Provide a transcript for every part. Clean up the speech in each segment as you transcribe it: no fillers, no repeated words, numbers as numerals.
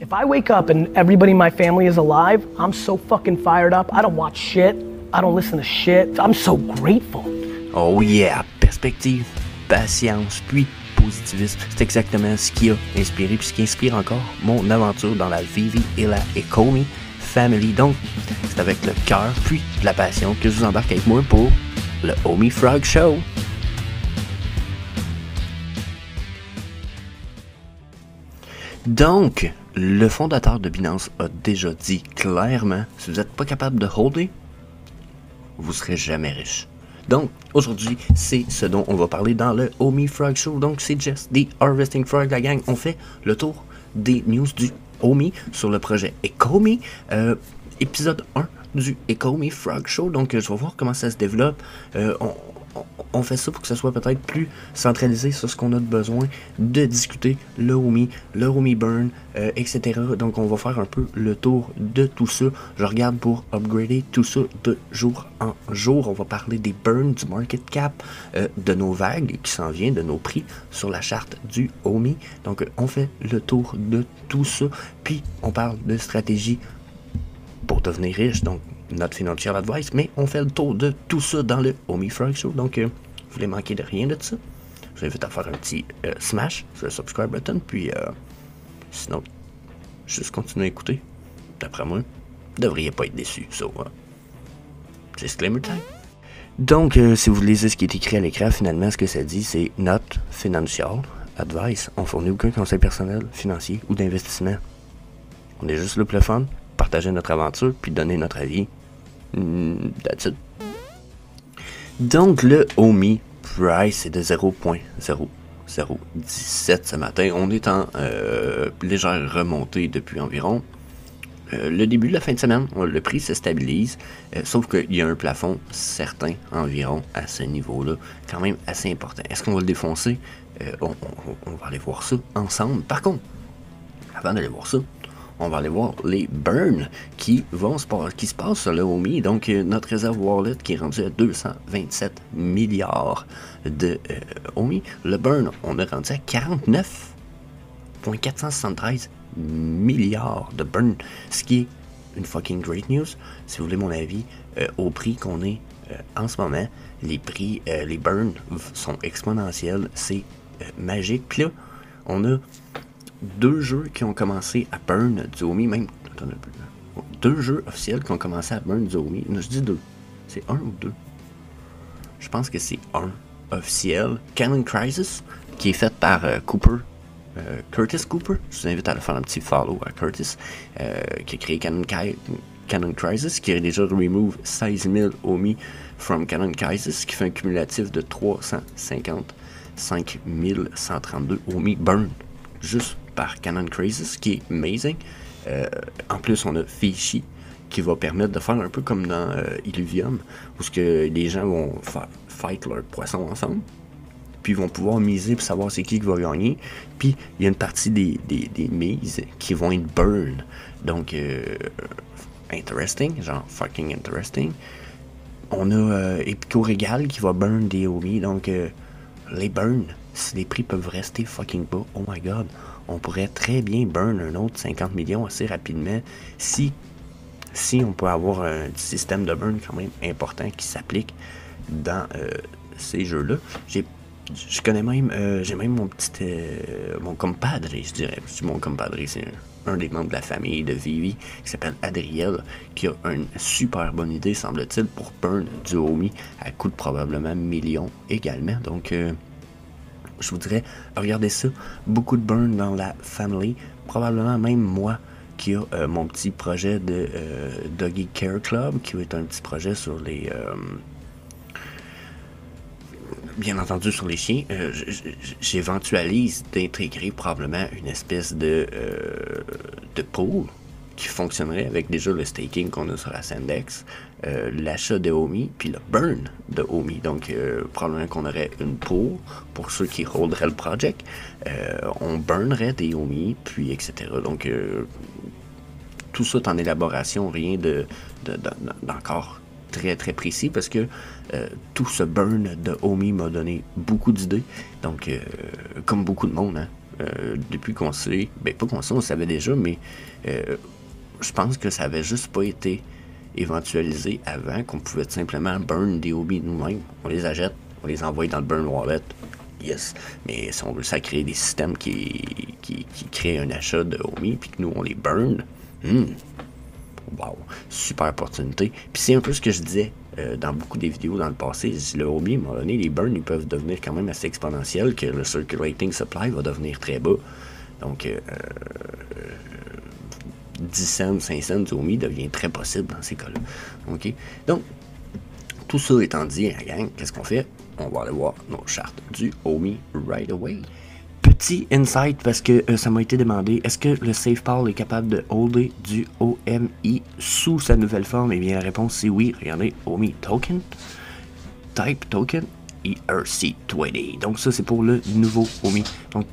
If I wake up and everybody in my family is alive, I'm so fucking fired up. I don't watch shit. I don't listen to shit. I'm so grateful. Oh yeah, perspective, patience, puis positivisme. C'est exactement ce qui a inspiré, puis ce qui inspire encore mon aventure dans la Vivi et la Ecomi Family. Donc, c'est avec le cœur, puis de la passion que je vous embarque avec moi pour le Homie Frog Show. Donc, le fondateur de Binance a déjà dit clairement, si vous n'êtes pas capable de holder, vous serez jamais riche. Donc, aujourd'hui, c'est ce dont on va parler dans le Homie Frog Show. Donc, c'est Jess, The Harvesting Frog, la gang. On fait le tour des news du Homie sur le projet Ecomi. Épisode 1 du Ecomi Frog Show. Donc, je vais voir comment ça se développe. On fait ça pour que ça soit peut-être plus centralisé sur ce qu'on a besoin de discuter, le Homie Burn, etc. Donc on va faire un peu le tour de tout ça. Je regarde pour upgrader tout ça de jour en jour. On va parler des burns, du market cap, de nos vagues qui s'en viennent, de nos prix sur la charte du Homie. Donc on fait le tour de tout ça. Puis on parle de stratégie pour devenir riche. Donc notre financial advice, mais on fait le tour de tout ça dans le Homie Frog Show. Donc, vous voulez manquer de rien de ça, je vous invite à faire un petit smash sur le subscribe button, puis sinon, juste continuer à écouter. D'après moi, vous devriez pas être déçus. So, disclaimer time. Donc, si vous lisez ce qui est écrit à l'écran, finalement, ce que ça dit, c'est Not Financial Advice. On fournit aucun conseil personnel, financier ou d'investissement. On est juste là pour le fun, partager notre aventure, puis donner notre avis. That's it. Donc, le Homie Price est de 0.0017 ce matin. On est en légère remontée depuis environ le début de la fin de semaine. Le prix se stabilise, sauf qu'il y a un plafond certain environ à ce niveau-là, quand même assez important. Est-ce qu'on va le défoncer? On va aller voir ça ensemble. Par contre, avant d'aller voir ça, on va aller voir les burns qui se passent sur le Homie. Donc, notre réserve wallet qui est rendu à 227 milliards de Homie. Le burn, on est rendu à 49,473 milliards de burn. Ce qui est une fucking great news. Si vous voulez mon avis, au prix qu'on est en ce moment, les prix, les burns sont exponentiels. C'est magique. Puis là, on a 2 jeux qui ont commencé à burn du Homie, même. Attends un peu. 2 jeux officiels qui ont commencé à burn du Homie. Non, je dis 2. C'est 1 ou 2? Je pense que c'est 1 officiel. Cannon Crisis, qui est fait par Curtis Cooper. Je vous invite à aller faire un petit follow à Curtis, qui a créé Cannon Crisis, qui a déjà remove 16 000 Homie from Cannon Crisis, qui fait un cumulatif de 355 132 Homie burn. Juste par Cannon Crisis, qui est amazing. En plus, on a Fishy, qui va permettre de faire un peu comme dans Illuvium, où les gens vont fight leurs poissons ensemble, puis ils vont pouvoir miser pour savoir c'est qui va gagner. Puis il y a une partie des mises qui vont être burn. Donc, interesting, genre fucking interesting. On a Epico Régal qui va burn des Homie. Donc, les burns, si les prix peuvent rester fucking bas, oh my god, on pourrait très bien burn un autre 50 millions assez rapidement si on peut avoir un système de burn quand même important qui s'applique dans ces jeux-là. J'ai même mon compadre, je dirais. Mon compadre, c'est un des membres de la famille de Vivi qui s'appelle Adriel, qui a une super bonne idée, semble-t-il, pour burn du Homie à coût de probablement millions également. Donc, je vous dirais, regardez ça, beaucoup de burn dans la family, probablement même moi qui a mon petit projet de Doggy Care Club, qui est un petit projet sur les... bien entendu sur les chiens. J'éventualise d'intégrer probablement une espèce de pool qui fonctionnerait avec déjà le staking qu'on a sur la Sandex, l'achat de Homie, puis le burn de Homie. Donc, probablement qu'on aurait une pool pour ceux qui holderaient le project. On burnerait des Homie, puis etc. Donc, tout ça est en élaboration, rien d'encore très très précis, parce que tout ce burn de Homie m'a donné beaucoup d'idées. Donc, comme beaucoup de monde, hein, depuis qu'on sait, ben pas qu'on sait, on savait déjà, mais je pense que ça avait juste pas été éventualisé avant, qu'on pouvait tout simplement burn des hobbies nous-mêmes. On les achète, on les envoie dans le burn wallet. Yes. Mais si on veut ça créer des systèmes qui créent un achat de hobbies, puis que nous on les burn, wow, super opportunité. Puis c'est un peu ce que je disais dans beaucoup des vidéos dans le passé. Le hobby, à un moment donné, les burns ils peuvent devenir quand même assez exponentiels, que le circulating supply va devenir très bas. Donc 10 cents, 5 cents du hobby devient très possible dans ces cas-là. OK? Donc, tout ça étant dit, la gang, qu'est-ce qu'on fait? On va aller voir nos chartes du Omi right away. Petit insight, parce que ça m'a été demandé, est-ce que le SafePal est capable de holder du OMI sous sa nouvelle forme? Eh bien, la réponse c'est oui. Regardez, OMI Token, Type Token, ERC20. Donc ça, c'est pour le nouveau OMI. Donc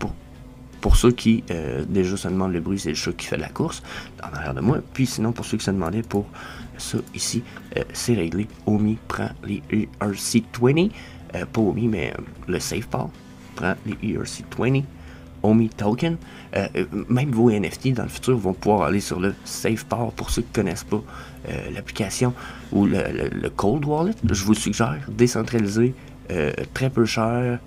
pour ceux qui déjà se demandent le bruit, c'est le chat qui fait la course en arrière de moi. Puis sinon, pour ceux qui se demandaient pour ça ici, c'est réglé. OMI prend les ERC20. Pas OMI, mais le SafePal prend les ERC20. OMI Token. Même vos NFT dans le futur vont pouvoir aller sur le SafePal. Pour ceux qui ne connaissent pas l'application ou le Cold Wallet, je vous suggère décentralisé. Très peu cher,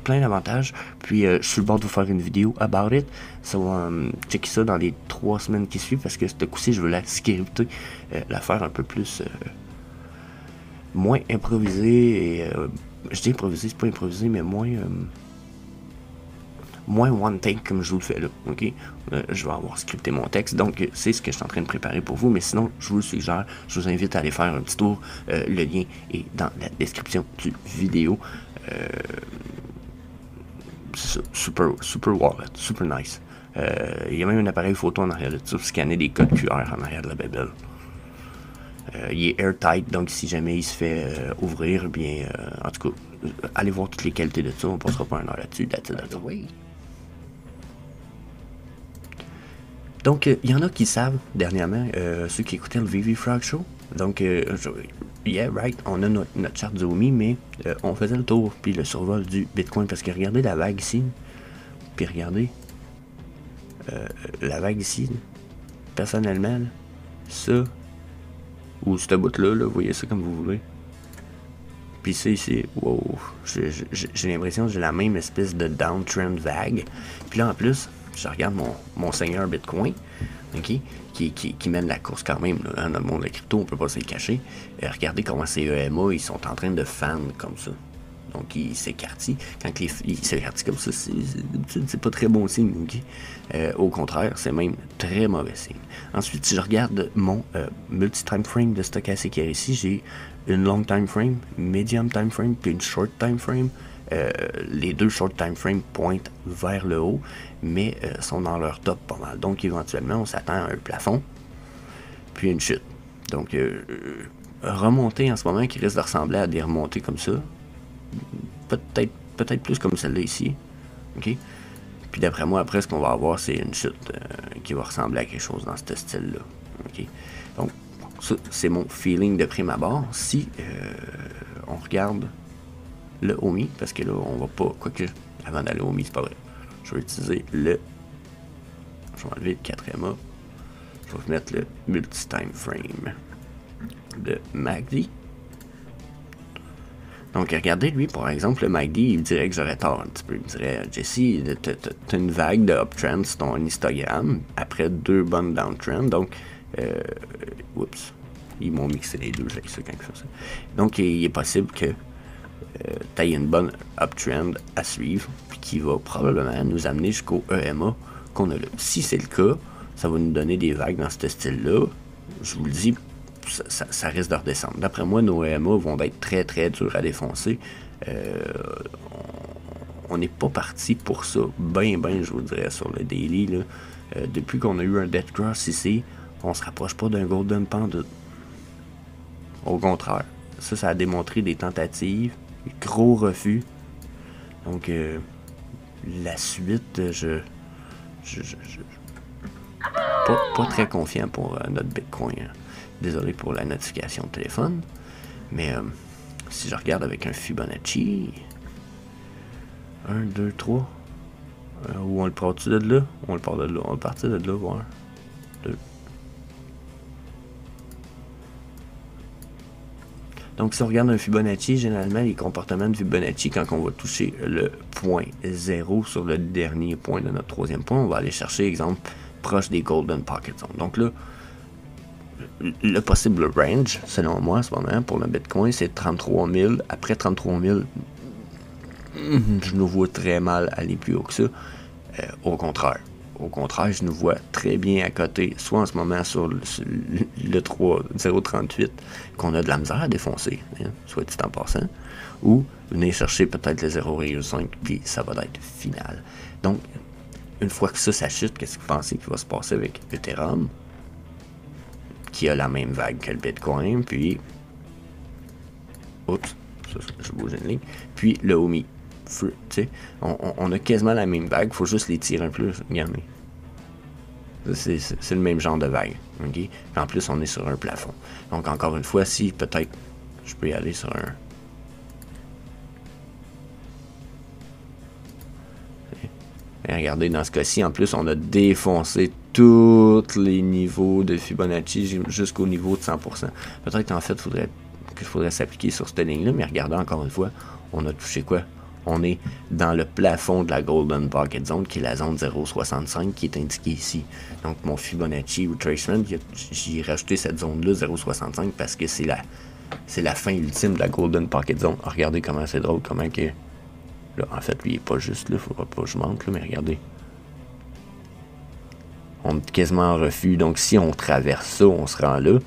plein d'avantages. Puis je suis le bord de vous faire une vidéo about it. Ça va checker ça dans les 3 semaines qui suivent parce que ce coup-ci je veux la scripter, la faire un peu plus moins improvisée et je dis improvisé, c'est pas improvisé, mais moins one take comme je vous le fais là, ok? Je vais avoir scripté mon texte, donc c'est ce que je suis en train de préparer pour vous, mais sinon, je vous le suggère, je vous invite à aller faire un petit tour, le lien est dans la description du vidéo. Super wallet, super nice. Il y a même un appareil photo en arrière de ça pour scanner des codes QR en arrière de la bébelle. Il est airtight, donc si jamais il se fait ouvrir, bien, en tout cas, allez voir toutes les qualités de ça, on passera pas un heure là-dessus, oui. Donc, il y en a qui savent, dernièrement, ceux qui écoutaient le VV Frog Show. Donc, yeah, right, on a notre charte du OMI, mais on faisait le tour, puis le survol du Bitcoin, parce que regardez la vague ici, puis regardez la vague ici, personnellement, là, ça, ou ce bout-là, vous voyez ça comme vous voulez. Puis ça ici, wow, j'ai l'impression que j'ai la même espèce de downtrend vague. Puis là, en plus, je regarde mon seigneur Bitcoin, ok, qui mène la course quand même, là, dans le monde de la crypto, on peut pas se le cacher. Regardez comment ces EMA, ils sont en train de fan comme ça. Donc, il s'écartille. Quand il s'écartille comme ça, c'est pas très bon signe. Okay? Au contraire, c'est même très mauvais signe. Ensuite, si je regarde mon multi-time frame de stochastique ici, j'ai une long time frame, medium time frame, puis une short time frame. Les deux short time frame pointent vers le haut, mais sont dans leur top pas mal. Donc, éventuellement, on s'attend à un plafond, puis une chute. Donc, remontée en ce moment qui risque de ressembler à des remontées comme ça. Peut-être plus comme celle-là ici. OK? Puis d'après moi, après, ce qu'on va avoir, c'est une chute qui va ressembler à quelque chose dans ce style-là. OK? Donc, ça, c'est mon feeling de prime abord. Si on regarde le OMI, parce que là, on va pas... Quoique, avant d'aller au OMI, c'est pas vrai. Je vais utiliser le... Je vais enlever le 4MA. Je vais mettre le multi-time frame de MACD. Donc, regardez, lui, par exemple, le MACD, il me dirait que j'aurais tort un petit peu. Il me dirait, Jesse, t'as une vague de uptrend sur ton histogramme, après 2 bonnes downtrends. Donc, oups, ils m'ont mixé les deux, j'ai ça quand ils font ça. Donc, il est possible que tu aies une bonne uptrend à suivre, puis qui va probablement nous amener jusqu'au EMA qu'on a là. Si c'est le cas, ça va nous donner des vagues dans ce style-là. Je vous le dis, ça risque de redescendre. D'après moi, nos EMA vont être très très durs à défoncer. On n'est pas parti pour ça. Ben, je vous dirais, sur le daily. Là. Depuis qu'on a eu un dead cross ici, on se rapproche pas d'un golden pandit. Au contraire. Ça a démontré des tentatives, des gros refus. Donc, la suite, pas très confiant pour notre Bitcoin. Hein. Désolé pour la notification de téléphone. Mais si je regarde avec un Fibonacci, 1, 2, 3, Ou on le part-tu de là? On le part de là. On le partit de là, voir. 2. Donc, si on regarde un Fibonacci, généralement, les comportements de Fibonacci, quand on va toucher le point 0 sur le dernier point de notre troisième point, on va aller chercher, exemple, proche des Golden Pocket Zones. Donc là, le possible range, selon moi, en ce moment, pour le Bitcoin, c'est 33 000. Après 33 000, je nous vois très mal aller plus haut que ça. Au contraire, je nous vois très bien à côté, soit en ce moment sur le 0,38 qu'on a de la misère à défoncer, hein, soit dit en passant, ou venir chercher peut-être le 0,5 puis ça va être final. Donc, une fois que ça chute, qu'est-ce que vous pensez qu'il va se passer avec Ethereum, qui a la même vague que le Bitcoin, puis, oups, ça, je bouge une ligne, puis le OMI. On a quasiment la même vague, il faut juste les tirer un peu, regardez. C'est le même genre de vague, ok? Puis en plus, on est sur un plafond. Donc encore une fois, si peut-être je peux y aller sur un... Et regardez, dans ce cas-ci, en plus, on a défoncé tous les niveaux de Fibonacci jusqu'au niveau de 100%. Peut-être qu'en fait, il faudrait s'appliquer sur cette ligne-là, mais regardez encore une fois, on a touché quoi? On est dans le plafond de la Golden Pocket Zone, qui est la zone 0,65, qui est indiquée ici. Donc, mon Fibonacci retracement, j'ai rajouté cette zone-là, 0,65, parce que c'est la fin ultime de la Golden Pocket Zone. Alors, regardez comment c'est drôle, comment que... Là, en fait, lui, il n'est pas juste là, il ne faudra pas que je monte, là, mais regardez. On est quasiment en refus, donc si on traverse ça, on se rend là.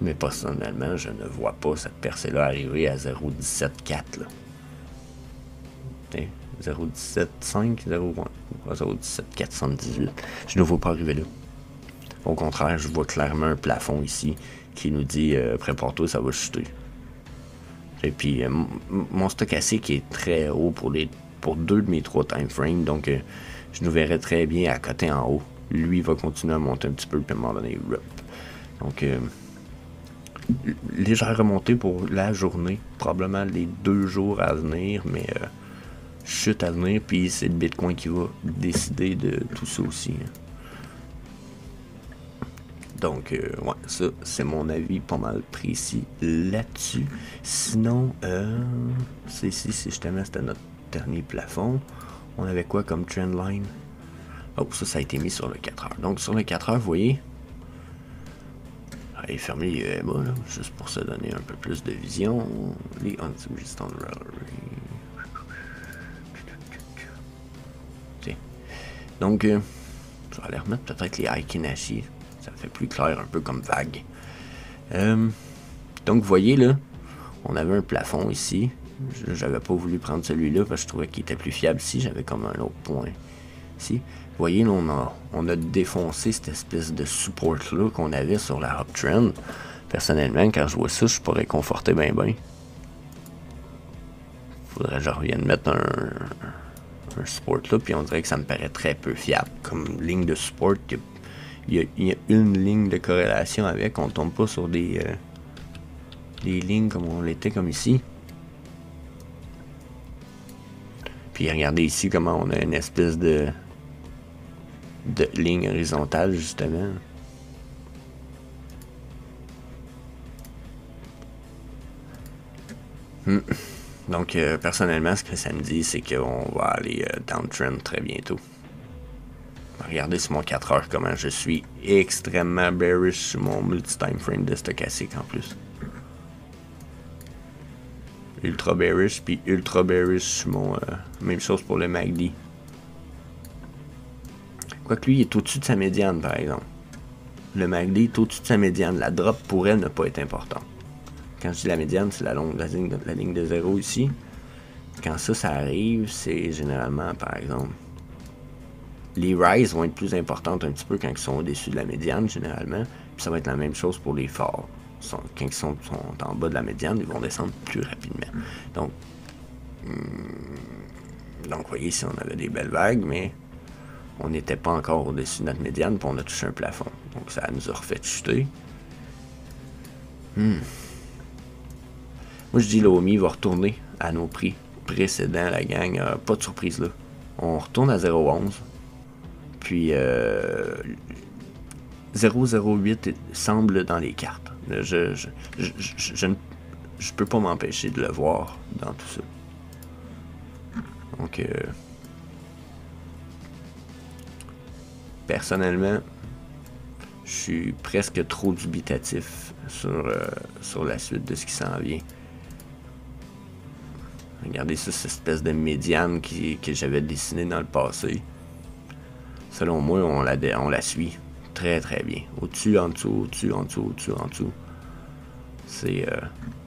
Mais personnellement, je ne vois pas cette percée-là arriver à 0,174, là. 0,175, 0,17418. Je ne vois pas arriver là. Au contraire, je vois clairement un plafond ici qui nous dit prépare-toi, ça va chuter. Et puis mon stochastique est très haut pour 2 de mes 3 time frames, donc je nous verrai très bien à côté en haut. Lui va continuer à monter un petit peu, puis à un moment donné, rip. Donc légère remontée pour la journée, probablement les 2 jours à venir, mais chute à venir, puis c'est le Bitcoin qui va décider de tout ça aussi. Donc, ouais, ça, c'est mon avis pas mal précis là-dessus. Sinon, c'est ici, justement, c'était notre dernier plafond. On avait quoi comme trendline? Oh, ça a été mis sur le 4 heures. Donc, sur le 4 heures, vous voyez, allez, fermez les EMA, là, juste pour se donner un peu plus de vision. Les anti-resistance rally. Donc, je vais aller remettre peut-être les Aiki-Nashi. Ça fait plus clair un peu comme vague. Donc, vous voyez là, on avait un plafond ici. J'avais pas voulu prendre celui-là parce que je trouvais qu'il était plus fiable ici. J'avais comme un autre point ici. Vous voyez, là, on a défoncé cette espèce de support-là qu'on avait sur la uptrend. Personnellement, quand je vois ça, je pourrais conforter bien. Faudrait que je revienne mettre un support là, puis on dirait que ça me paraît très peu fiable. Comme ligne de support, il y a une ligne de corrélation avec, on tombe pas sur des lignes comme on l'était comme ici. Puis regardez ici comment on a une espèce de ligne horizontale justement. Donc, personnellement, ce que ça me dit, c'est qu'on va aller downtrend très bientôt. Regardez sur mon 4 heures comment je suis extrêmement bearish sur mon multi-time frame de stochastique en plus. Ultra bearish, puis ultra bearish sur mon... même chose pour le MACD. Quoique lui, il est au-dessus de sa médiane, par exemple. Le MACD est au-dessus de sa médiane. La drop pourrait ne pas être importante. Quand je dis la médiane, c'est la ligne de 0 ici. Quand ça arrive, c'est généralement, par exemple, les rises vont être plus importantes un petit peu quand ils sont au-dessus de la médiane, généralement. Puis ça va être la même chose pour les falls. Quand ils sont en bas de la médiane, ils vont descendre plus rapidement. Donc, vous voyez, ici, on avait des belles vagues, mais on n'était pas encore au-dessus de notre médiane, puis on a touché un plafond. Donc, ça nous a refait chuter. Moi, je dis l'OMI va retourner à nos prix précédents, la gang. Pas de surprise là. On retourne à 0,11. Puis 0,08 semble dans les cartes. Je peux pas m'empêcher de le voir dans tout ça. Donc, personnellement, je suis presque trop dubitatif sur la suite de ce qui s'en vient. Regardez ça, cette espèce de médiane que j'avais dessinée dans le passé. Selon moi, on la suit très très bien. Au-dessus, en dessous, au-dessus, en dessous, au-dessus, en dessous. C'est...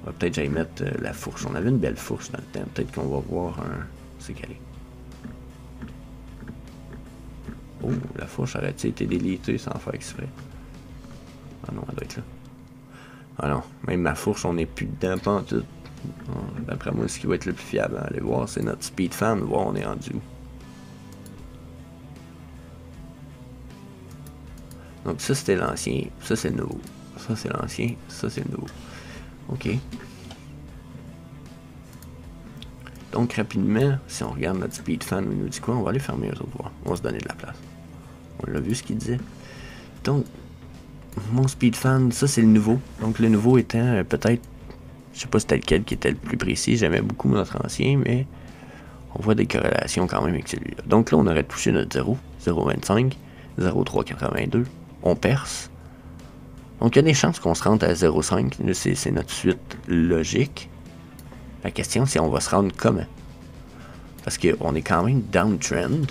peut-être j'aille mettre la fourche. On avait une belle fourche dans le temps. Peut-être qu'on va voir un... C'est calé. Oh, la fourche aurait-elle été délitée sans faire exprès? Ah non, elle doit être là. Ah non, même ma fourche, on n'est plus dedans, pas en tout. D'après moi, ce qui va être le plus fiable à aller voir, c'est notre speed fan, voir on est rendu où. Donc ça, c'était l'ancien, ça c'est le nouveau. Ça c'est l'ancien, ça c'est le nouveau. Ok. Donc rapidement, si on regarde notre speed fan, il nous dit quoi? On va aller fermer eux autres voir. On va se donner de la place. On l'a vu ce qu'il disait. Donc, mon speed fan, ça c'est le nouveau. Donc le nouveau étant peut-être, je sais pas c'était lequel qui était le plus précis. J'aimais beaucoup notre ancien, mais on voit des corrélations quand même avec celui-là. Donc là, on aurait touché notre 0, 0,25, 0,382. On perce. Donc il y a des chances qu'on se rende à 0,5. C'est notre suite logique. La question, c'est on va se rendre comment? Parce qu'on est quand même downtrend.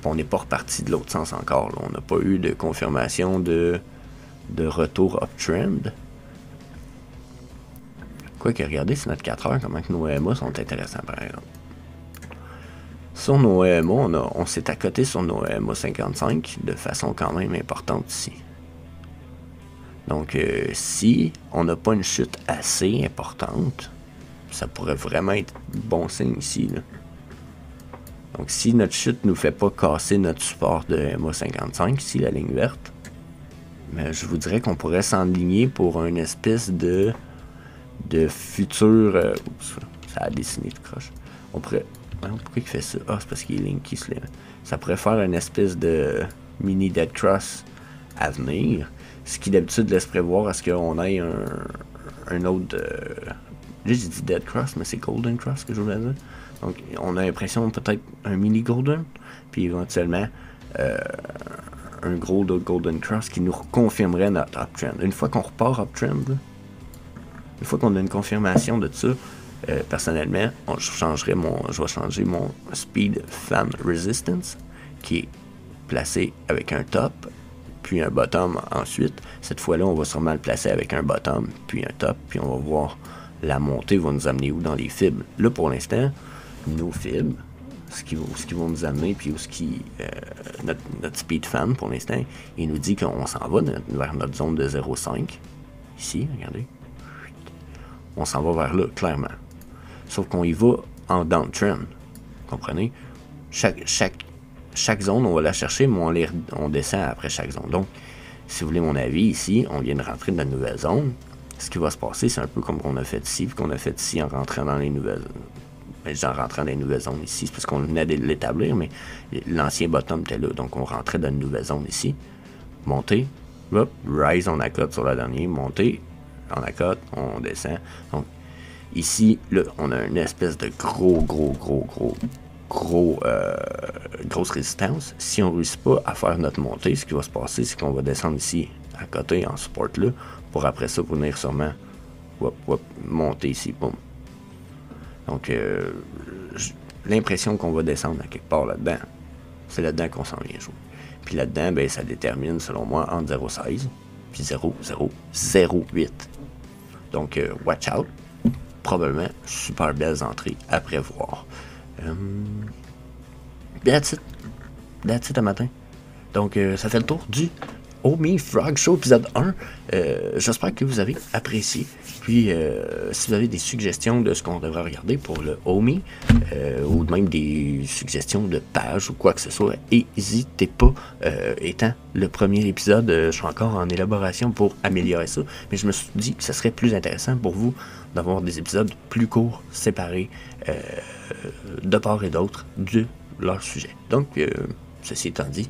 On n'est pas reparti de l'autre sens encore. Là. On n'a pas eu de confirmation de retour uptrend. Quoique, regardez, c'est notre 4 heures, comment que nos EMA sont intéressants par exemple. Sur nos EMA, on s'est accoté sur nos EMA 55 de façon quand même importante ici. Donc, si on n'a pas une chute assez importante, ça pourrait vraiment être bon signe ici. Là. Donc, si notre chute ne nous fait pas casser notre support de EMA 55, ici, la ligne verte, mais je vous dirais qu'on pourrait s'enligner pour une espèce de futur... oups, ça a dessiné tout croche. On pourrait... Pourquoi il fait ça? Ah, c'est parce qu'il est linké sur les... Ça pourrait faire une espèce de mini dead cross à venir. Ce qui d'habitude laisse prévoir à ce qu'on ait un autre... Là, j'ai dit dead cross, mais c'est golden cross que je voulais dire. Donc, on a l'impression peut-être un mini golden, puis éventuellement un gros golden cross qui nous confirmerait notre uptrend. Une fois qu'on repart uptrend, une fois qu'on a une confirmation de ça, personnellement, je vais changer mon speed fan resistance qui est placé avec un top, puis un bottom ensuite. Cette fois-là, on va sûrement le placer avec un bottom, puis un top, puis on va voir la montée va nous amener où dans les fibres. Là, pour l'instant, nos fibres, ce qui vont nous amener, puis notre speed fan, pour l'instant, il nous dit qu'on s'en va vers notre zone de 0,5. Ici, regardez. On s'en va vers là, clairement. Sauf qu'on y va en downtrend. Comprenez? Chaque zone, on va la chercher, mais on descend après chaque zone. Donc, si vous voulez mon avis, ici, on vient de rentrer dans une nouvelle zone. Ce qui va se passer, c'est un peu comme qu'on a fait ici, puis qu'on a fait ici en rentrant dans les nouvelles... en rentrant dans les nouvelles zones ici, c'est parce qu'on venait de l'établir, mais l'ancien bottom était là. Donc, on rentrait dans une nouvelle zone ici. Monter, hop, rise, on accote sur la dernière, monter, on accote, on descend. Donc, ici, là, on a une espèce de grosse résistance. Si on ne réussit pas à faire notre montée, ce qui va se passer, c'est qu'on va descendre ici à côté en support là, pour après ça venir sûrement monter ici, boum. Donc, l'impression qu'on va descendre à quelque part là-dedans, c'est là-dedans qu'on s'en vient jouer. Puis là-dedans, ben, ça détermine, selon moi, entre 0,16 puis 0,008. Donc, watch out. Probablement, super belles entrées à prévoir. That's it à matin. Donc, ça fait le tour du Oh Me Frog Show épisode 1. J'espère que vous avez apprécié. Puis, si vous avez des suggestions de ce qu'on devrait regarder pour le Oh Me, ou même des suggestions de pages ou quoi que ce soit, n'hésitez pas. Étant le premier épisode, je suis encore en élaboration pour améliorer ça. Mais je me suis dit que ce serait plus intéressant pour vous d'avoir des épisodes plus courts, séparés, de part et d'autre, leur sujet. Donc, ceci étant dit,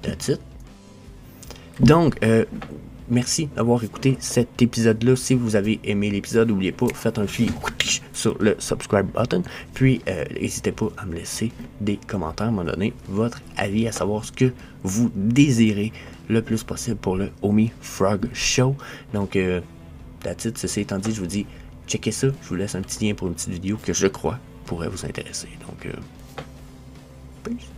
that's it. Donc, merci d'avoir écouté cet épisode-là. Si vous avez aimé l'épisode, n'oubliez pas, faites un clic sur le subscribe button. Puis, n'hésitez pas à me laisser des commentaires, me donner votre avis, à savoir ce que vous désirez le plus possible pour le Homie Frog Show. Donc, that's it. Ceci étant dit, je vous dis, checkez ça. Je vous laisse un petit lien pour une petite vidéo que je crois pourrait vous intéresser. Donc, peace.